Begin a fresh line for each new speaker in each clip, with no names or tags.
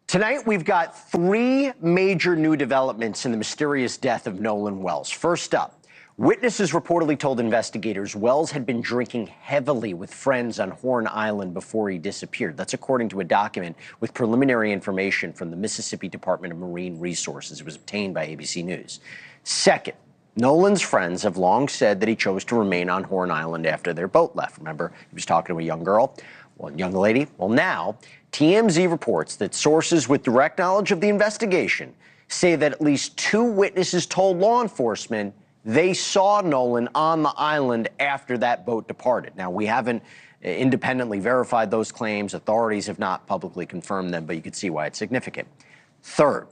Tonight, we've got three major new developments in the mysterious death of Nolan Wells. First up, witnesses reportedly told investigators Wells had been drinking heavily with friends on Horn Island before he disappeared. That's according to a document with preliminary information from the Mississippi Department of Marine Resources. It was obtained by ABC News. Second, Nolan's friends have long said that he chose to remain on Horn Island after their boat left. Remember, he was talking to a young girl, young lady. Well, now, TMZ reports that sources with direct knowledge of the investigation say that at least two witnesses told law enforcement they saw Nolan on the island after that boat departed. Now, we haven't independently verified those claims. Authorities have not publicly confirmed them, but you can see why it's significant. Third,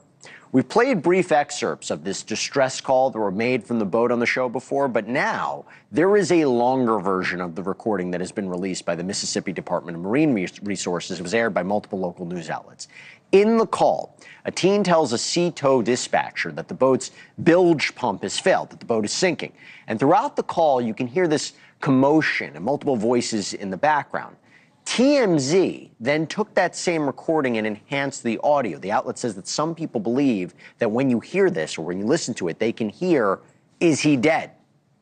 we've played brief excerpts of this distress call that were made from the boat on the show before, but now there is a longer version of the recording that has been released by the Mississippi Department of Marine Resources. It was aired by multiple local news outlets. In the call, a teen tells a sea tow dispatcher that the boat's bilge pump has failed, that the boat is sinking. And throughout the call, you can hear this commotion and multiple voices in the background. TMZ then took that same recording and enhanced the audio. The outlet says that some people believe that when you hear this or when you listen to it, they can hear, "Is he dead?"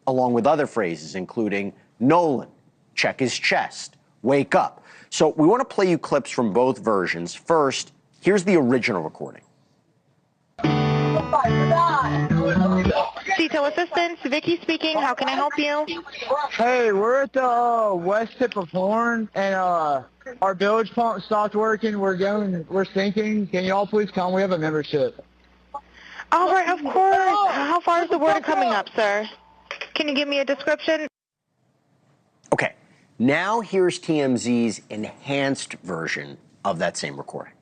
along with other phrases, including "Nolan, check his chest, wake up." So we want to play you clips from both versions. First, here's the original recording.
Detail assistance, Vicky speaking. How can I help you?
Hey, we're at the west tip of Horn, and our bilge pump stopped working. We're sinking. Can y'all please come? We have a membership.
All right, of course. How far is the water coming up, sir? Can you give me a description?
Okay, now here's TMZ's enhanced version of that same recording.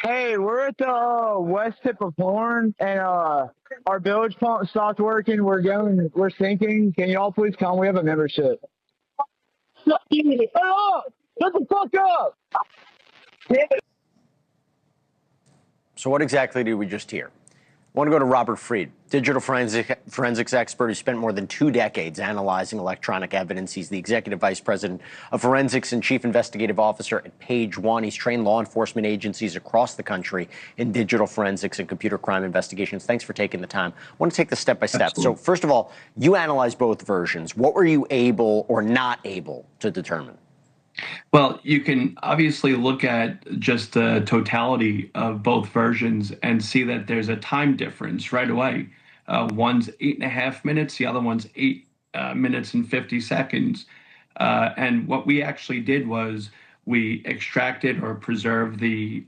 Hey, we're at the west tip of Horn, and our bilge pump stopped working. We're sinking. Can y'all please come? We have a membership. Oh, shut the fuck up!
So what exactly did we just hear? I want to go to Robert Freed, digital forensics expert who spent more than 2 decades analyzing electronic evidence. He's the executive vice president of forensics and chief investigative officer at Page One. He's trained law enforcement agencies across the country in digital forensics and computer crime investigations. Thanks for taking the time. I want to take this step by step.
Absolutely.
So first of all, you analyzed both versions. What were you able or not able to determine?
Well, you can obviously look at just the totality of both versions and see that there's a time difference right away. One's 8.5 minutes, the other one's 8 minutes and 50 seconds. And what we actually did was we extracted or preserved the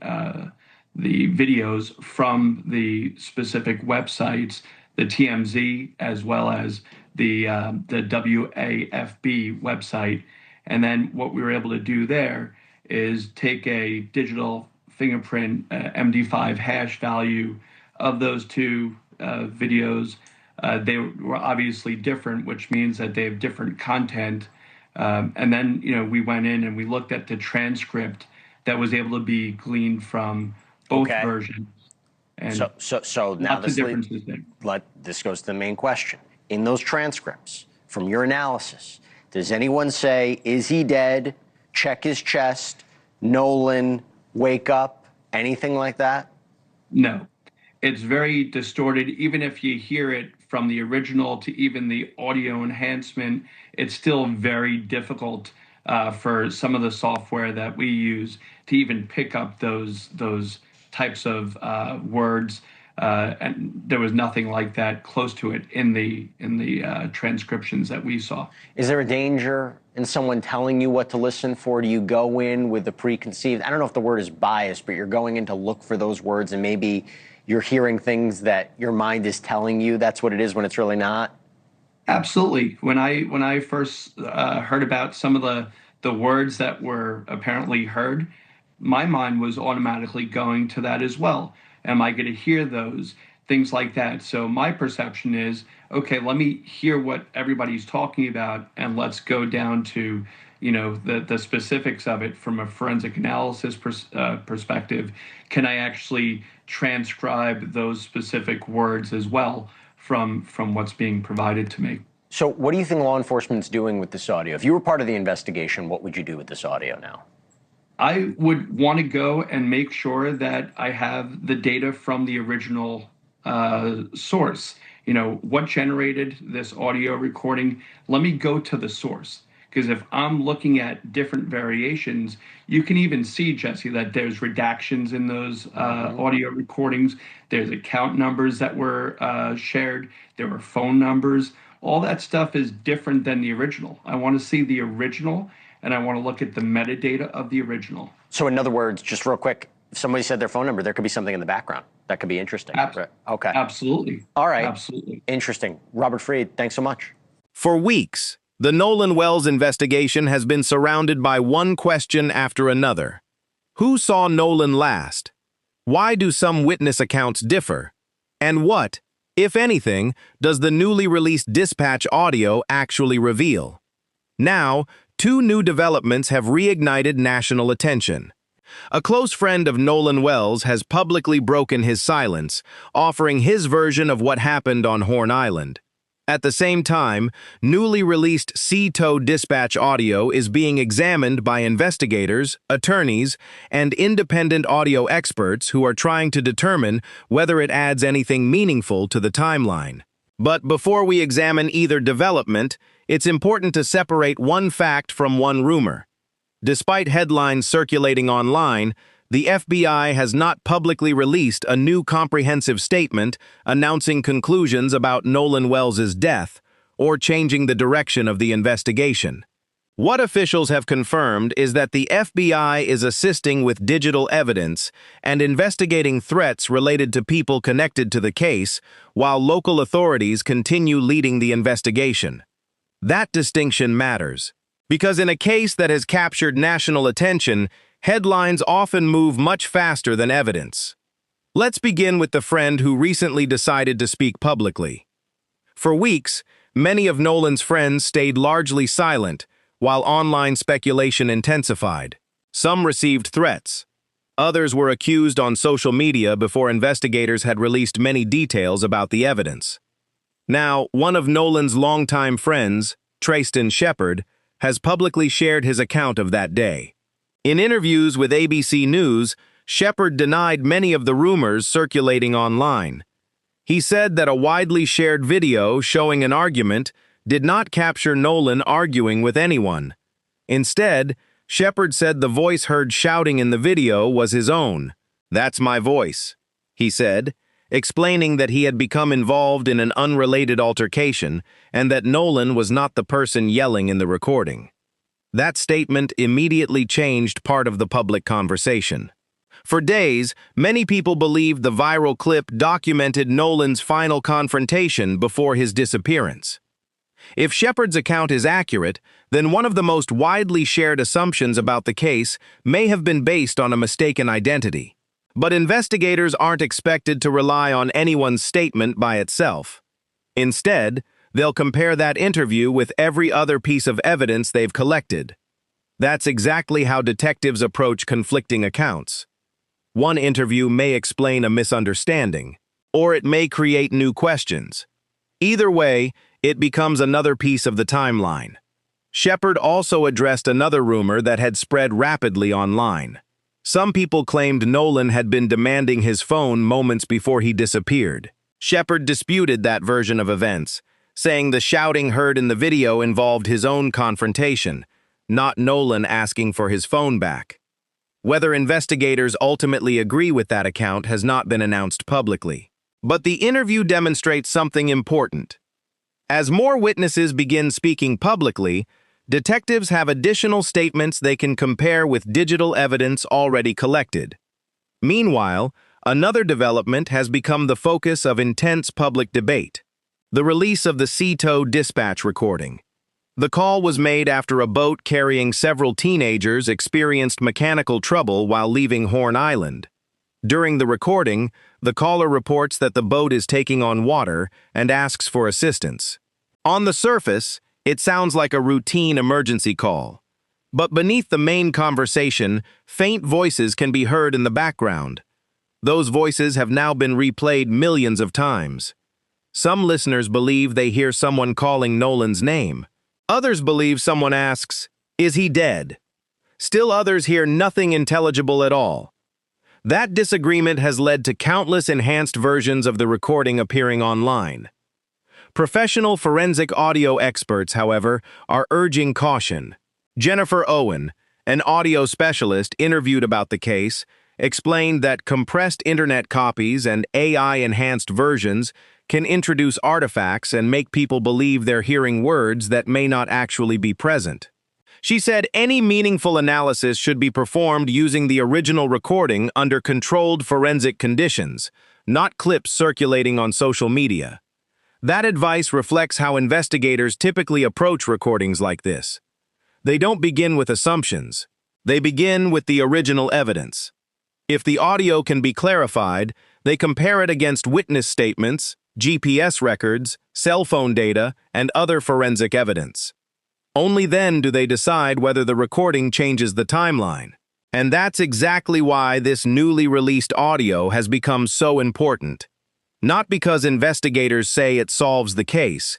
videos from the specific websites, the TMZ as well as the WAFB website. And then what we were able to do there is take a digital fingerprint MD5 hash value of those two videos. They were obviously different, which means that they have different content. And then, we went in and we looked at the transcript that was able to be gleaned from both versions. And
so now
this
goes to the main question. In those transcripts, from your analysis, does anyone say, "Is he dead? Check his chest. Nolan, wake up"? Anything like that?
No. It's very distorted. Even if you hear it from the original to even the audio enhancement, it's still very difficult for some of the software that we use to even pick up those types of words. And there was nothing like that close to it in the transcriptions that we saw.
Is there a danger in someone telling you what to listen for? Do you go in with a preconceived, I don't know if the word is biased, but you're going in to look for those words and maybe you're hearing things that your mind is telling you that's what it is when it's really not?
Absolutely. When I first heard about some of the words that were apparently heard, my mind was automatically going to that as well. Am I going to hear those? Things like that. So my perception is, okay, let me hear what everybody's talking about and let's go down to, the specifics of it from a forensic analysis perspective. Can I actually transcribe those specific words as well from what's being provided to me.
So what do you think law enforcement's doing with this audio? If you were part of the investigation, what would you do with this audio now?
I would want to go and make sure that I have the data from the original source. You know, what generated this audio recording? Let me go to the source. Because if I'm looking at different variations, you can even see, Jesse, that there's redactions in those audio recordings. There's account numbers that were shared. There were phone numbers. All that stuff is different than the original. I want to see the original, and I want to look at the metadata of the original.
So in other words, just real quick, if somebody said their phone number, there could be something in the background. That could be interesting. Right. Okay.
Absolutely.
All right.
Absolutely.
Interesting. Robert Freed, thanks so much.
For weeks, the Nolan Wells investigation has been surrounded by one question after another. Who saw Nolan last? Why do some witness accounts differ? And what, if anything, does the newly released dispatch audio actually reveal? Now, two new developments have reignited national attention. A close friend of Nolan Wells has publicly broken his silence, offering his version of what happened on Horn Island. At the same time, newly released C-tow dispatch audio is being examined by investigators, attorneys, and independent audio experts who are trying to determine whether it adds anything meaningful to the timeline. But before we examine either development, it's important to separate one fact from one rumor. Despite headlines circulating online, the FBI has not publicly released a new comprehensive statement announcing conclusions about Nolan Wells' death or changing the direction of the investigation. What officials have confirmed is that the FBI is assisting with digital evidence and investigating threats related to people connected to the case, while local authorities continue leading the investigation. That distinction matters, because in a case that has captured national attention, headlines often move much faster than evidence. Let's begin with the friend who recently decided to speak publicly. For weeks, many of Nolan's friends stayed largely silent, while online speculation intensified. Some received threats. Others were accused on social media before investigators had released many details about the evidence. Now, one of Nolan's longtime friends, Trayston Shepard, has publicly shared his account of that day. In interviews with ABC News, Shepard denied many of the rumors circulating online. He said that a widely shared video showing an argument did not capture Nolan arguing with anyone. Instead, Shepard said the voice heard shouting in the video was his own. "That's my voice," he said, explaining that he had become involved in an unrelated altercation and that Nolan was not the person yelling in the recording. That statement immediately changed part of the public conversation. For days, many people believed the viral clip documented Nolan's final confrontation before his disappearance. If Shepard's account is accurate, then one of the most widely shared assumptions about the case may have been based on a mistaken identity. But investigators aren't expected to rely on anyone's statement by itself. Instead, they'll compare that interview with every other piece of evidence they've collected. That's exactly how detectives approach conflicting accounts. One interview may explain a misunderstanding, or it may create new questions. Either way, it becomes another piece of the timeline. Shepard also addressed another rumor that had spread rapidly online. Some people claimed Nolan had been demanding his phone moments before he disappeared. Shepard disputed that version of events, saying the shouting heard in the video involved his own confrontation, not Nolan asking for his phone back. Whether investigators ultimately agree with that account has not been announced publicly. But the interview demonstrates something important. As more witnesses begin speaking publicly, detectives have additional statements they can compare with digital evidence already collected. Meanwhile, another development has become the focus of intense public debate: the release of the C-tow dispatch recording. The call was made after a boat carrying several teenagers experienced mechanical trouble while leaving Horn Island. During the recording, the caller reports that the boat is taking on water and asks for assistance. On the surface, it sounds like a routine emergency call. But beneath the main conversation, faint voices can be heard in the background. Those voices have now been replayed millions of times. Some listeners believe they hear someone calling Nolan's name. Others believe someone asks, "Is he dead?" Still others hear nothing intelligible at all. That disagreement has led to countless enhanced versions of the recording appearing online. Professional forensic audio experts, however, are urging caution. Jennifer Owen, an audio specialist interviewed about the case, explained that compressed internet copies and AI-enhanced versions can introduce artifacts and make people believe they're hearing words that may not actually be present. She said any meaningful analysis should be performed using the original recording under controlled forensic conditions, not clips circulating on social media. That advice reflects how investigators typically approach recordings like this. They don't begin with assumptions. They begin with the original evidence. If the audio can be clarified, they compare it against witness statements, GPS records, cell phone data, and other forensic evidence. Only then do they decide whether the recording changes the timeline. And that's exactly why this newly released audio has become so important. Not because investigators say it solves the case,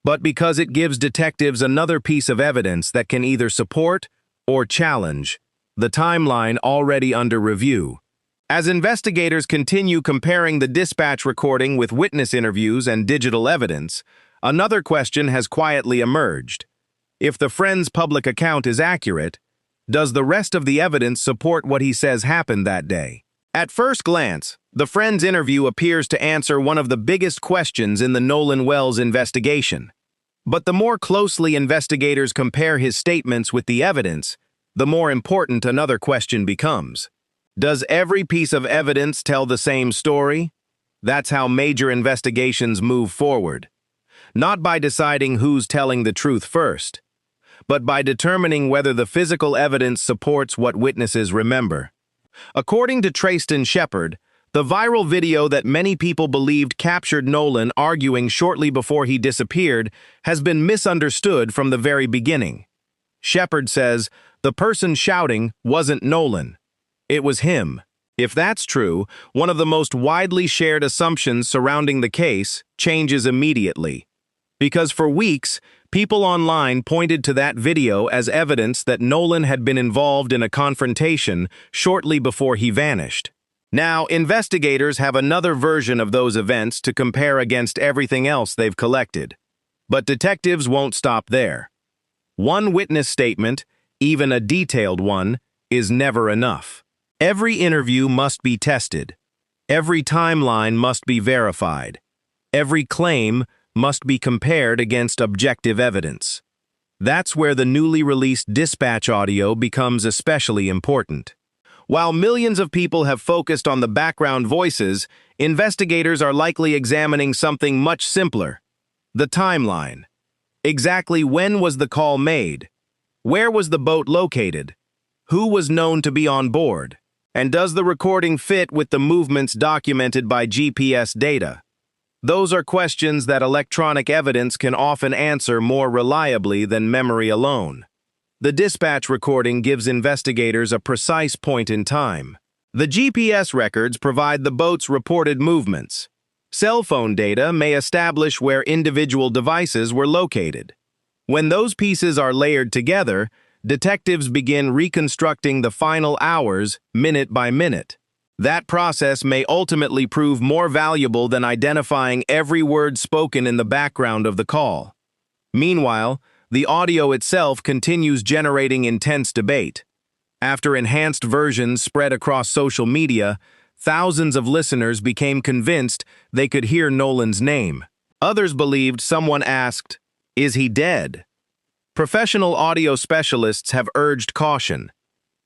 but because it gives detectives another piece of evidence that can either support or challenge the timeline already under review. As investigators continue comparing the dispatch recording with witness interviews and digital evidence, another question has quietly emerged. If the friend's public account is accurate, does the rest of the evidence support what he says happened that day? At first glance, the friend's interview appears to answer one of the biggest questions in the Nolan Wells investigation. But the more closely investigators compare his statements with the evidence, the more important another question becomes. Does every piece of evidence tell the same story? That's how major investigations move forward. Not by deciding who's telling the truth first, but by determining whether the physical evidence supports what witnesses remember. According to Trayston Shepard, the viral video that many people believed captured Nolan arguing shortly before he disappeared has been misunderstood from the very beginning. Shepard says the person shouting wasn't Nolan. It was him. If that's true, one of the most widely shared assumptions surrounding the case changes immediately. Because for weeks, people online pointed to that video as evidence that Nolan had been involved in a confrontation shortly before he vanished. Now, investigators have another version of those events to compare against everything else they've collected. But detectives won't stop there. One witness statement, even a detailed one, is never enough. Every interview must be tested. Every timeline must be verified. Every claim must be compared against objective evidence. That's where the newly released dispatch audio becomes especially important. While millions of people have focused on the background voices, investigators are likely examining something much simpler: the timeline. Exactly when was the call made? Where was the boat located? Who was known to be on board? And does the recording fit with the movements documented by GPS data? Those are questions that electronic evidence can often answer more reliably than memory alone. The dispatch recording gives investigators a precise point in time. The GPS records provide the boat's reported movements. Cell phone data may establish where individual devices were located. When those pieces are layered together, detectives begin reconstructing the final hours, minute by minute. That process may ultimately prove more valuable than identifying every word spoken in the background of the call. Meanwhile, the audio itself continues generating intense debate. After enhanced versions spread across social media, thousands of listeners became convinced they could hear Nolan's name. Others believed someone asked, "Is he dead?" Professional audio specialists have urged caution.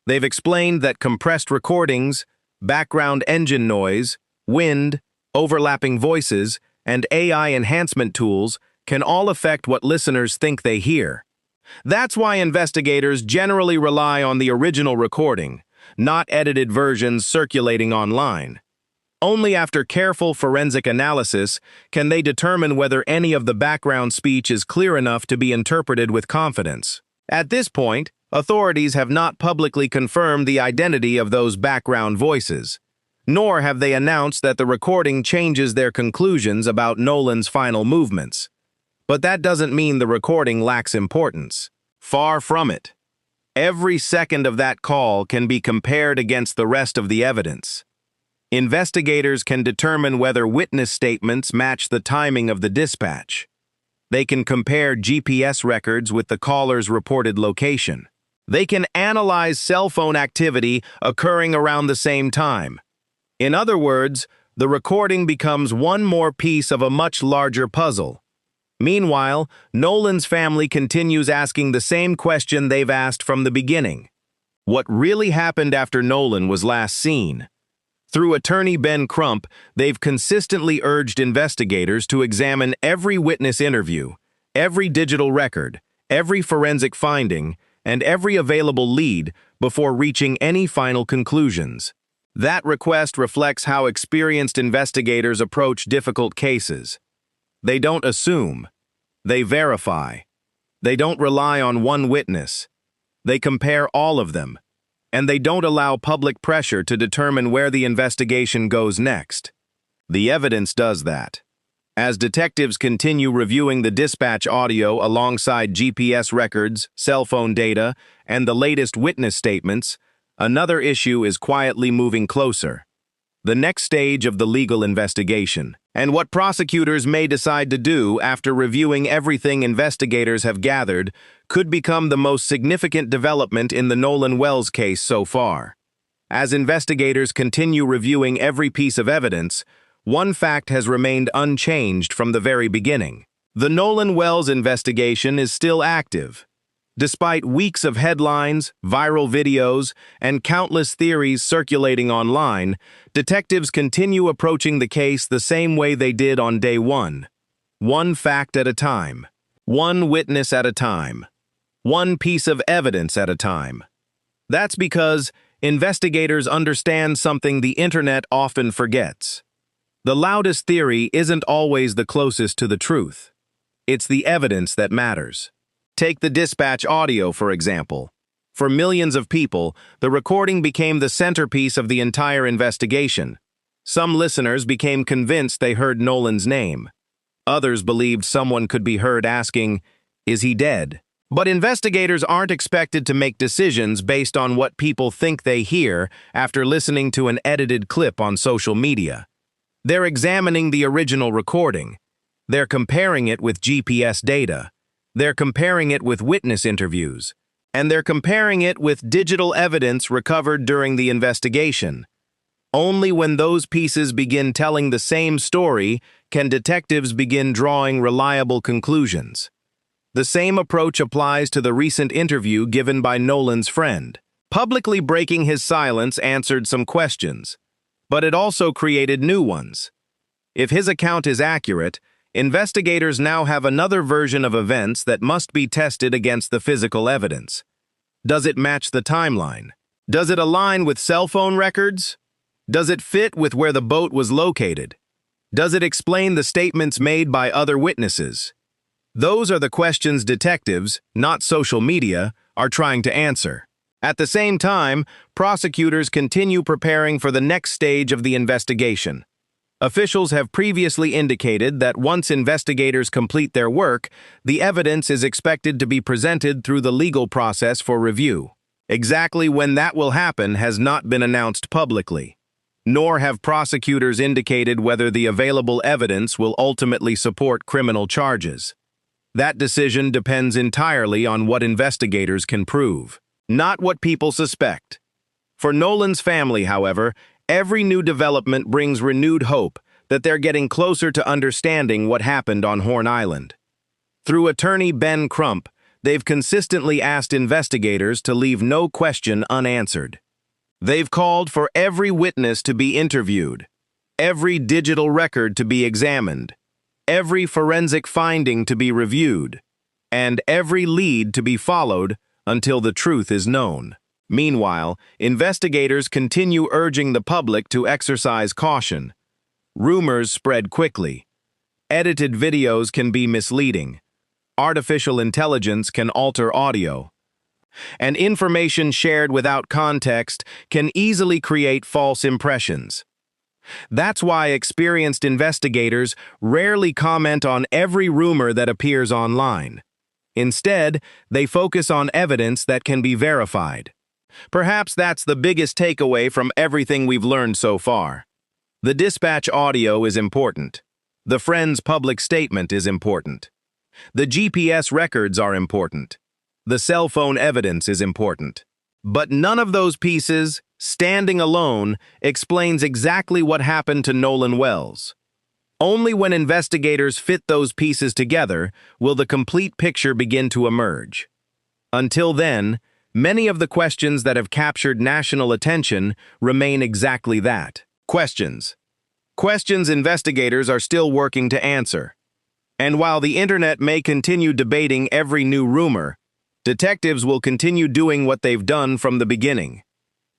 They've explained that compressed recordings, background engine noise, wind, overlapping voices, and AI enhancement tools can all affect what listeners think they hear. That's why investigators generally rely on the original recording, not edited versions circulating online. Only after careful forensic analysis can they determine whether any of the background speech is clear enough to be interpreted with confidence. At this point, authorities have not publicly confirmed the identity of those background voices. nor have they announced that the recording changes their conclusions about Nolan's final movements. But that doesn't mean the recording lacks importance. Far from it. Every second of that call can be compared against the rest of the evidence. Investigators can determine whether witness statements match the timing of the dispatch. They can compare GPS records with the caller's reported location. They can analyze cell phone activity occurring around the same time. In other words, the recording becomes one more piece of a much larger puzzle. Meanwhile, Nolan's family continues asking the same question they've asked from the beginning. What really happened after Nolan was last seen? Through attorney Ben Crump, they've consistently urged investigators to examine every witness interview, every digital record, every forensic finding, and every available lead before reaching any final conclusions. That request reflects how experienced investigators approach difficult cases. They don't assume. They verify. They don't rely on one witness. They compare all of them. And they don't allow public pressure to determine where the investigation goes next. The evidence does that. As detectives continue reviewing the dispatch audio alongside GPS records, cell phone data, and the latest witness statements, another issue is quietly moving closer. The next stage of the legal investigation, and what prosecutors may decide to do after reviewing everything investigators have gathered, could become the most significant development in the Nolan Wells case so far. As investigators continue reviewing every piece of evidence, one fact has remained unchanged from the very beginning. The Nolan Wells investigation is still active. Despite weeks of headlines, viral videos, and countless theories circulating online, detectives continue approaching the case the same way they did on day one. One fact at a time. One witness at a time. One piece of evidence at a time. That's because investigators understand something the internet often forgets. The loudest theory isn't always the closest to the truth. It's the evidence that matters. Take the dispatch audio, for example. For millions of people, the recording became the centerpiece of the entire investigation. Some listeners became convinced they heard Nolan's name. Others believed someone could be heard asking, "Is he dead?" But investigators aren't expected to make decisions based on what people think they hear after listening to an edited clip on social media. They're examining the original recording. They're comparing it with GPS data. They're comparing it with witness interviews. And they're comparing it with digital evidence recovered during the investigation. Only when those pieces begin telling the same story can detectives begin drawing reliable conclusions. The same approach applies to the recent interview given by Nolan's friend. Publicly breaking his silence answered some questions, but it also created new ones. If his account is accurate, investigators now have another version of events that must be tested against the physical evidence. Does it match the timeline? Does it align with cell phone records? Does it fit with where the boat was located? Does it explain the statements made by other witnesses? Those are the questions detectives, not social media, are trying to answer. At the same time, prosecutors continue preparing for the next stage of the investigation. Officials have previously indicated that once investigators complete their work, the evidence is expected to be presented through the legal process for review. Exactly when that will happen has not been announced publicly, nor have prosecutors indicated whether the available evidence will ultimately support criminal charges. That decision depends entirely on what investigators can prove, not what people suspect. For Nolan's family, however, every new development brings renewed hope that they're getting closer to understanding what happened on Horn Island. Through attorney Ben Crump, they've consistently asked investigators to leave no question unanswered. They've called for every witness to be interviewed, every digital record to be examined, every forensic finding to be reviewed, and every lead to be followed until the truth is known. Meanwhile, investigators continue urging the public to exercise caution. Rumors spread quickly. Edited videos can be misleading. Artificial intelligence can alter audio. And information shared without context can easily create false impressions. That's why experienced investigators rarely comment on every rumor that appears online. Instead, they focus on evidence that can be verified. Perhaps that's the biggest takeaway from everything we've learned so far. The dispatch audio is important. The friend's public statement is important. The GPS records are important. The cell phone evidence is important. But none of those pieces, standing alone, explains exactly what happened to Nolan Wells. Only when investigators fit those pieces together will the complete picture begin to emerge. Until then, many of the questions that have captured national attention remain exactly that. Questions. Questions investigators are still working to answer. And while the internet may continue debating every new rumor, detectives will continue doing what they've done from the beginning,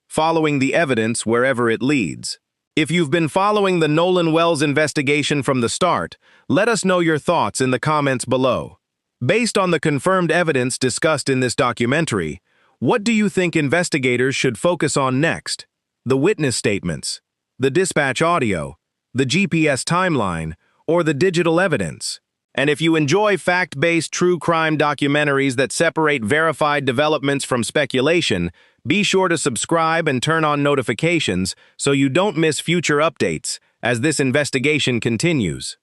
following the evidence wherever it leads. If you've been following the Nolan Wells investigation from the start, let us know your thoughts in the comments below. Based on the confirmed evidence discussed in this documentary, what do you think investigators should focus on next? The witness statements, the dispatch audio, the GPS timeline, or the digital evidence? And if you enjoy fact-based true crime documentaries that separate verified developments from speculation, be sure to subscribe and turn on notifications so you don't miss future updates as this investigation continues.